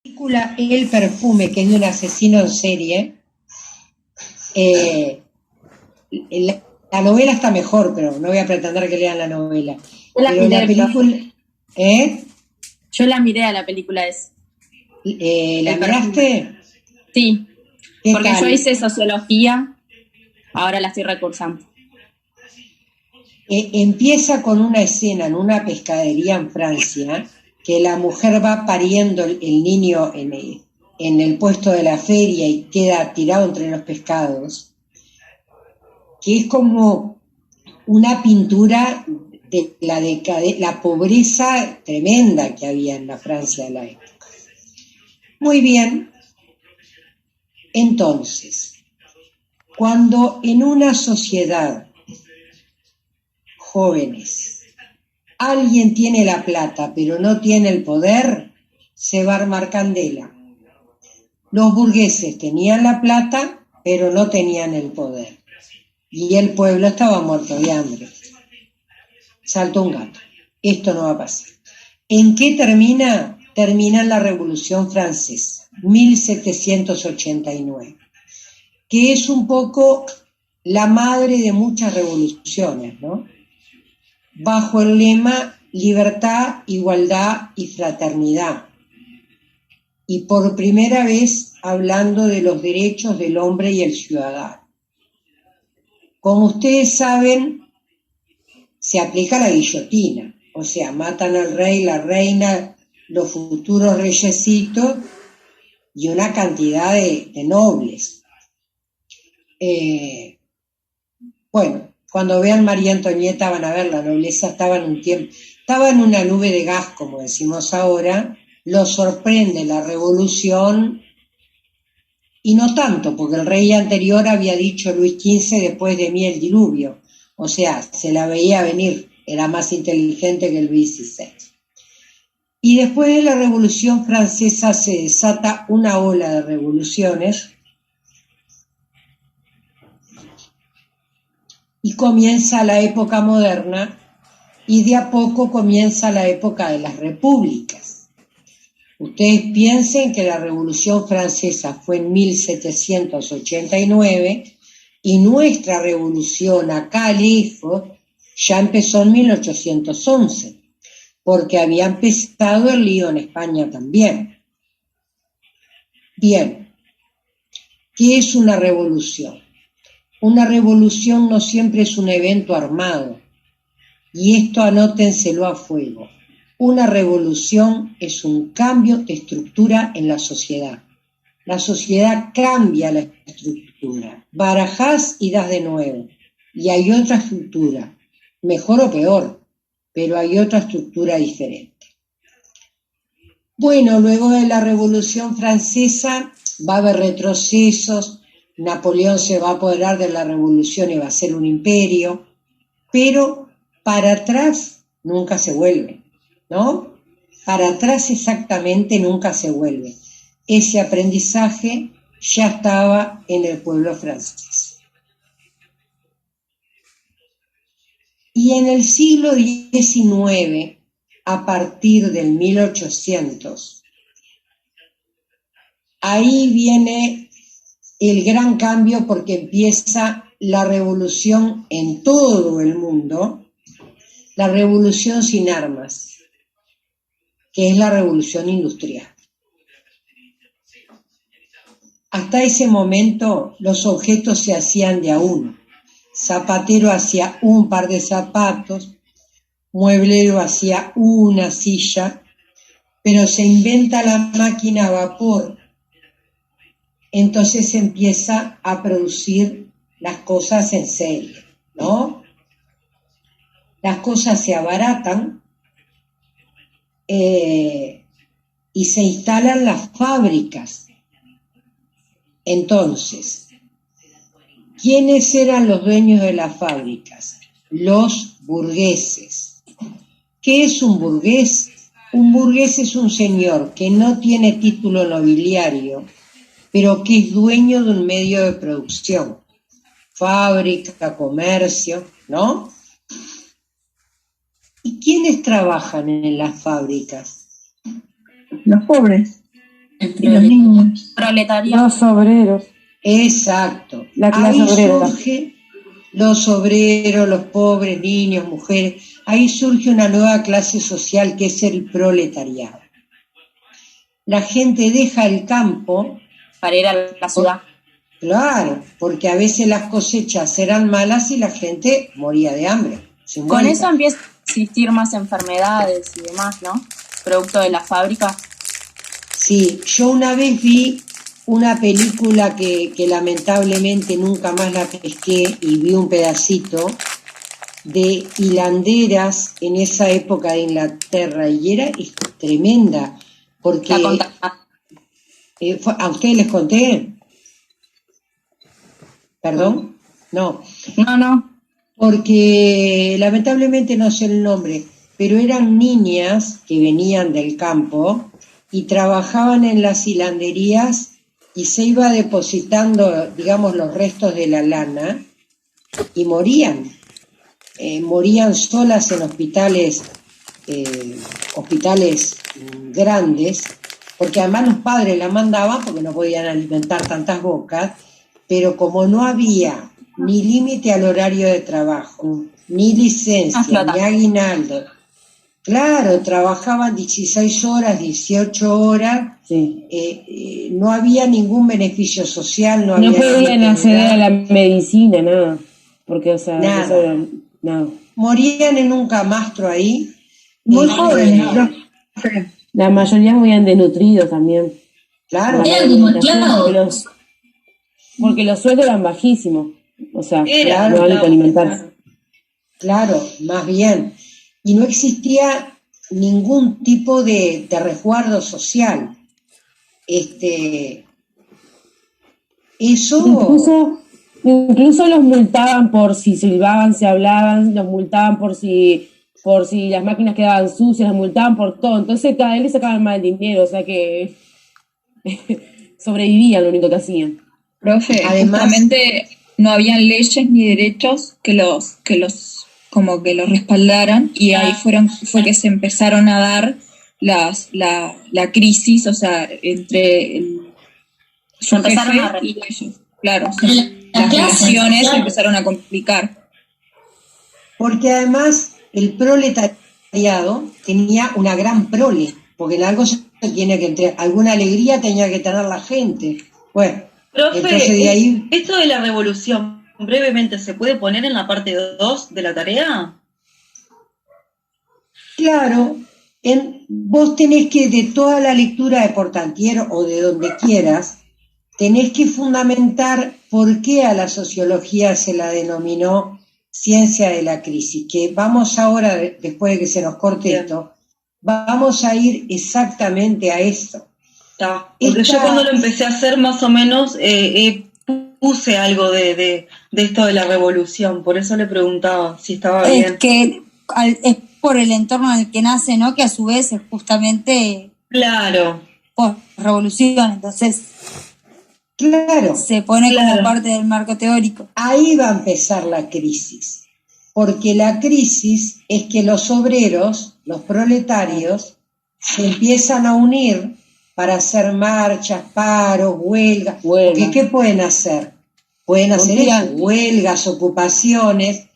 película El perfume, que es de un asesino en serie, eh, la novela está mejor, pero no voy a pretender que lean la novela. Yo la Pero la miré, película, ¿eh? yo la miré a la película esa, ¿La El perfume. miraste? Sí, ¿Qué porque yo tal? hice sociología, ahora la estoy recursando. Empieza con una escena en una pescadería en Francia, que la mujer va pariendo el niño en el puesto de la feria y queda tirado entre los pescados, que es como una pintura de la pobreza tremenda que había en la Francia de la época. Muy bien, entonces, cuando en una sociedad, jóvenes, alguien tiene la plata pero no tiene el poder, se va a armar candela. Los burgueses tenían la plata pero no tenían el poder. Y el pueblo estaba muerto de hambre. Saltó un gato. Esto no va a pasar. ¿En qué termina? Termina la Revolución Francesa, 1789, que es un poco la madre de muchas revoluciones, ¿no? Bajo el lema libertad, igualdad y fraternidad. Y por primera vez hablando de los derechos del hombre y el ciudadano. Como ustedes saben, se aplica la guillotina, o sea, matan al rey, la reina, los futuros reyesitos y una cantidad de nobles. Bueno, cuando vean María Antonieta van a ver, la nobleza estaba en una nube de gas, como decimos ahora, lo sorprende la revolución, y no tanto, porque el rey anterior había dicho Luis XV, después de mí el diluvio, o sea, se la veía venir, era más inteligente que Luis XVI. Y después de la Revolución Francesa se desata una ola de revoluciones y comienza la época moderna, y de a poco comienza la época de las repúblicas. Ustedes piensen que la Revolución Francesa fue en 1789 y nuestra revolución acá lejos ya empezó en 1811, porque había empezado el lío en España también. Bien, ¿qué es una revolución? Una revolución no siempre es un evento armado, y esto anótenselo a fuego. Una revolución es un cambio de estructura en la sociedad. La sociedad cambia la estructura. Barajás y das de nuevo. Y hay otra estructura, mejor o peor, pero hay otra estructura diferente. Bueno, luego de la Revolución Francesa va a haber retrocesos, Napoleón se va a apoderar de la revolución y va a ser un imperio, pero para atrás nunca se vuelve, ¿no? Para atrás exactamente nunca se vuelve. Ese aprendizaje ya estaba en el pueblo francés. Y en el siglo XIX, a partir del 1800, ahí viene el gran cambio, porque empieza la revolución en todo el mundo, la revolución sin armas, que es la revolución industrial. Hasta ese momento los objetos se hacían de a uno. Zapatero hacía un par de zapatos, mueblero hacía una silla, pero se inventa la máquina a vapor. Entonces se empieza a producir las cosas en serie, ¿no? Las cosas se abaratan y se instalan las fábricas. Entonces, ¿quiénes eran los dueños de las fábricas? Los burgueses. ¿Qué es un burgués? Un burgués es un señor que no tiene título nobiliario, pero que es dueño de un medio de producción, fábrica, comercio, ¿no? ¿Y quiénes trabajan en las fábricas? Los pobres. Y los niños. Proletariado. Los obreros. Exacto. La clase Ahí obrera. surge los obreros, los pobres, niños, mujeres. Ahí surge una nueva clase social que es el proletariado. La gente deja el campo. Para ir a la ciudad. Claro, porque a veces las cosechas eran malas y la gente moría de hambre. Con eso empieza a existir más enfermedades y demás, ¿no? Producto de la fábrica. Sí, yo una vez vi una película que lamentablemente nunca más la pesqué y vi un pedacito de hilanderas en esa época de Inglaterra y era tremenda, porque ¿a ustedes les conté? ¿Perdón? No. No. Porque lamentablemente no sé el nombre, pero eran niñas que venían del campo y trabajaban en las hilanderías y se iba depositando, digamos, los restos de la lana y morían. Morían solas en hospitales grandes, porque además los padres la mandaban porque no podían alimentar tantas bocas, pero como no había ni límite al horario de trabajo, ni licencia, ni aguinaldo, claro, trabajaban 16 horas, 18 horas, sí. No había ningún beneficio social, no podían acceder a la medicina, nada, porque, o sea, nada. Nada. Morían en un camastro ahí. Muy jóvenes, ¿no? La mayoría morían desnutridos también. Claro. Porque los sueldos eran bajísimos. O sea, claro, no había que alimentarse. Claro, más bien. Y no existía ningún tipo de resguardo social. Eso... Incluso los multaban por si silbaban, si hablaban, los multaban por si las máquinas quedaban sucias, los multaban por todo. Entonces cada vez le sacaban más dinero, o sea que sobrevivían, lo único que hacían. Profe, además, justamente no habían leyes ni derechos que los respaldaran, y ahí fue que se empezaron a dar la crisis, o sea, entre su jefe y ellos. Claro, las relaciones se empezaron a complicar. Porque además el proletariado tenía una gran prole, porque en algo se tiene que entrar, alguna alegría tenía que tener la gente. Bueno, profe, entonces de ahí... esto de la revolución, brevemente, ¿se puede poner en la parte 2 de la tarea? Claro, vos tenés que, de toda la lectura de Portantiero o de donde quieras, tenés que fundamentar por qué a la sociología se la denominó ciencia de la crisis, que vamos ahora, después de que se nos corte esto, vamos a ir exactamente a esto. Porque yo cuando lo empecé a hacer, más o menos, puse algo de esto de la revolución, por eso le preguntaba si estaba bien. Es por el entorno en el que nace, ¿no? Que a su vez es justamente... Claro. Post-revolución, entonces... Claro. Se pone como parte del marco teórico. Ahí va a empezar la crisis, porque la crisis es que los obreros, los proletarios, se empiezan a unir para hacer marchas, paros, huelgas. Porque ¿qué pueden hacer? Pueden hacer eso, huelgas, ocupaciones,